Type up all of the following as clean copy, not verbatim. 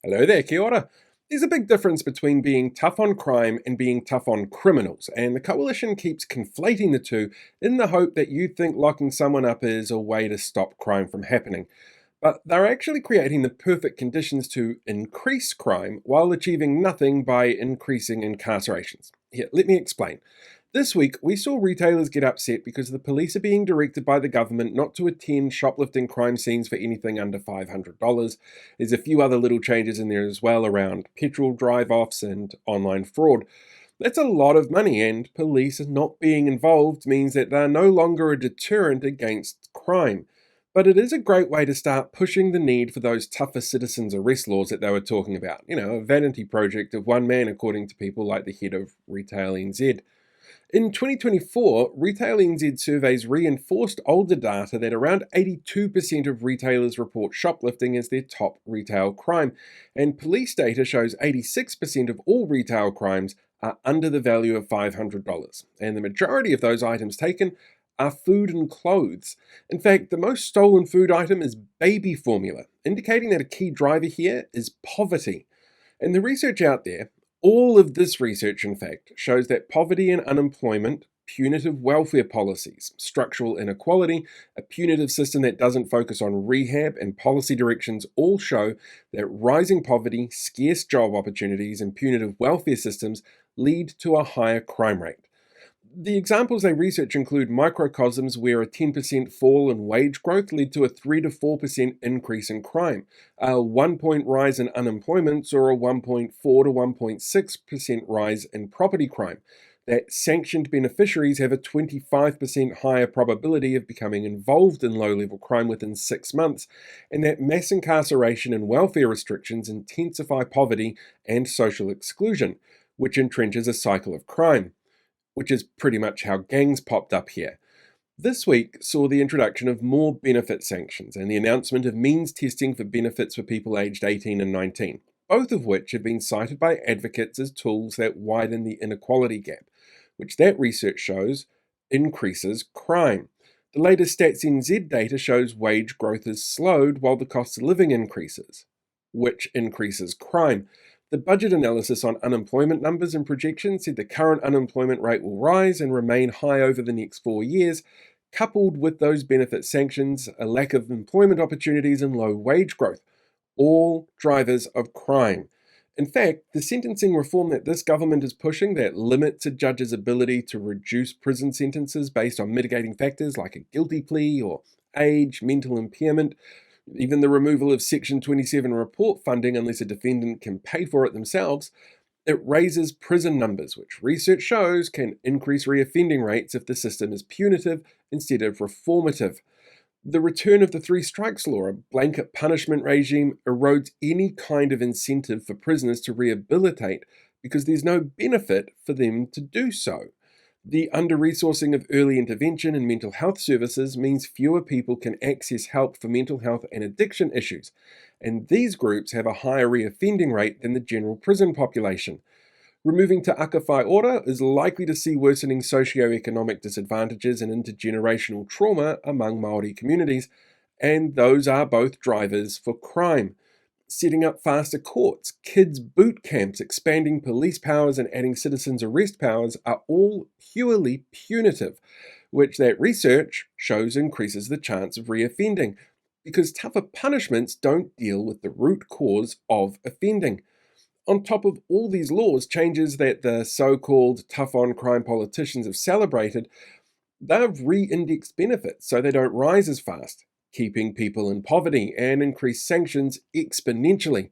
Hello there, kia ora. There's a big difference between being tough on crime and being tough on criminals, and the coalition keeps conflating the two in the hope that you think locking someone up is a way to stop crime from happening. But they're actually creating the perfect conditions to increase crime while achieving nothing by increasing incarcerations. Here, let me explain. This week, we saw retailers get upset because the police are being directed by the government not to attend shoplifting crime scenes for anything under $500. There's a few other little changes in there as well around petrol drive offs and online fraud. That's a lot of money, and police not being involved means that they're no longer a deterrent against crime. But it is a great way to start pushing the need for those tougher citizens arrest laws that they were talking about. A vanity project of one man, according to people like the head of Retail NZ. In 2024, Retail NZ surveys reinforced older data that around 82% of retailers report shoplifting as their top retail crime, and police data shows 86% of all retail crimes are under the value of $500, and the majority of those items taken are food and clothes. In fact, the most stolen food item is baby formula, indicating that a key driver here is poverty. And the research out there, all of this research, in fact, shows that poverty and unemployment, punitive welfare policies, structural inequality, a punitive system that doesn't focus on rehab, and policy directions all show that rising poverty, scarce job opportunities, and punitive welfare systems lead to a higher crime rate. The examples they research include microcosms where a 10% fall in wage growth led to a 3 to 4% increase in crime, a 1 point rise in unemployment, or a 1.4 to 1.6% rise in property crime, that sanctioned beneficiaries have a 25% higher probability of becoming involved in low-level crime within 6 months, and that mass incarceration and welfare restrictions intensify poverty and social exclusion, which entrenches a cycle of crime, which is pretty much how gangs popped up here. This week saw the introduction of more benefit sanctions and the announcement of means testing for benefits for people aged 18 and 19, both of which have been cited by advocates as tools that widen the inequality gap, which that research shows increases crime. The latest Stats NZ data shows wage growth has slowed while the cost of living increases, which increases crime. The budget analysis on unemployment numbers and projections said the current unemployment rate will rise and remain high over the next 4 years, coupled with those benefit sanctions, a lack of employment opportunities, and low wage growth, all drivers of crime. In fact, the sentencing reform that this government is pushing that limits a judge's ability to reduce prison sentences based on mitigating factors like a guilty plea or age, mental impairment, even the removal of Section 27 report funding unless a defendant can pay for it themselves, it raises prison numbers, which research shows can increase reoffending rates if the system is punitive instead of reformative. The return of the three strikes law, a blanket punishment regime, erodes any kind of incentive for prisoners to rehabilitate because there's no benefit for them to do so. The under-resourcing of early intervention and mental health services means fewer people can access help for mental health and addiction issues, and these groups have a higher reoffending rate than the general prison population. Removing Te Aka Whai Ora is likely to see worsening socioeconomic disadvantages and intergenerational trauma among Māori communities, and those are both drivers for crime. Setting up faster courts, kids' boot camps, expanding police powers, and adding citizens' arrest powers are all purely punitive, which that research shows increases the chance of reoffending, because tougher punishments don't deal with the root cause of offending. On top of all these laws, changes that the so-called tough-on-crime politicians have celebrated, they've re-indexed benefits so they don't rise as fast, keeping people in poverty, and increased sanctions exponentially.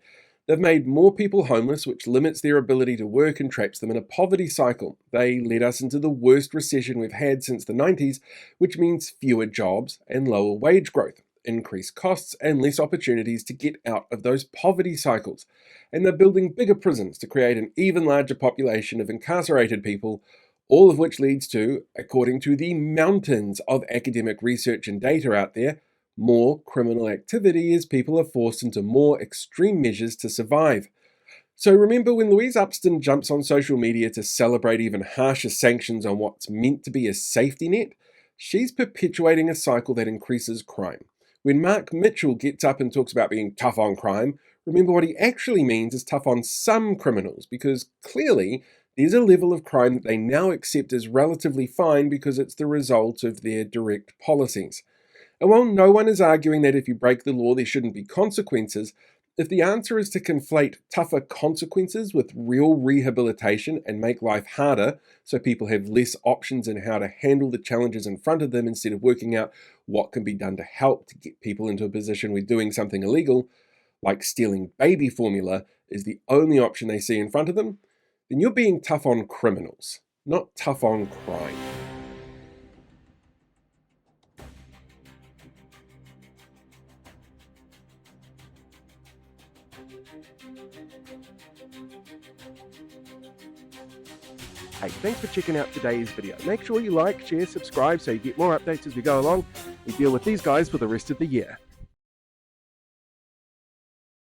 They've made more people homeless, which limits their ability to work and traps them in a poverty cycle. They led us into the worst recession we've had since the 90s, which means fewer jobs and lower wage growth, increased costs, and less opportunities to get out of those poverty cycles. And they're building bigger prisons to create an even larger population of incarcerated people, all of which leads to, according to the mountains of academic research and data out there, more criminal activity as people are forced into more extreme measures to survive. So remember when Louise Upston jumps on social media to celebrate even harsher sanctions on what's meant to be a safety net? She's perpetuating a cycle that increases crime. When Mark Mitchell gets up and talks about being tough on crime, Remember, what he actually means is tough on some criminals, because clearly there's a level of crime that they now accept as relatively fine because it's the result of their direct policies. And while no one is arguing that if you break the law there shouldn't be consequences, if the answer is to conflate tougher consequences with real rehabilitation and make life harder so people have less options in how to handle the challenges in front of them instead of working out what can be done to help to get people into a position where doing something illegal, like stealing baby formula, is the only option they see in front of them, then you're being tough on criminals, not tough on crime. Hey, thanks for checking out today's video. Make sure you like, share, subscribe so you get more updates as we go along. We deal with these guys for the rest of the year.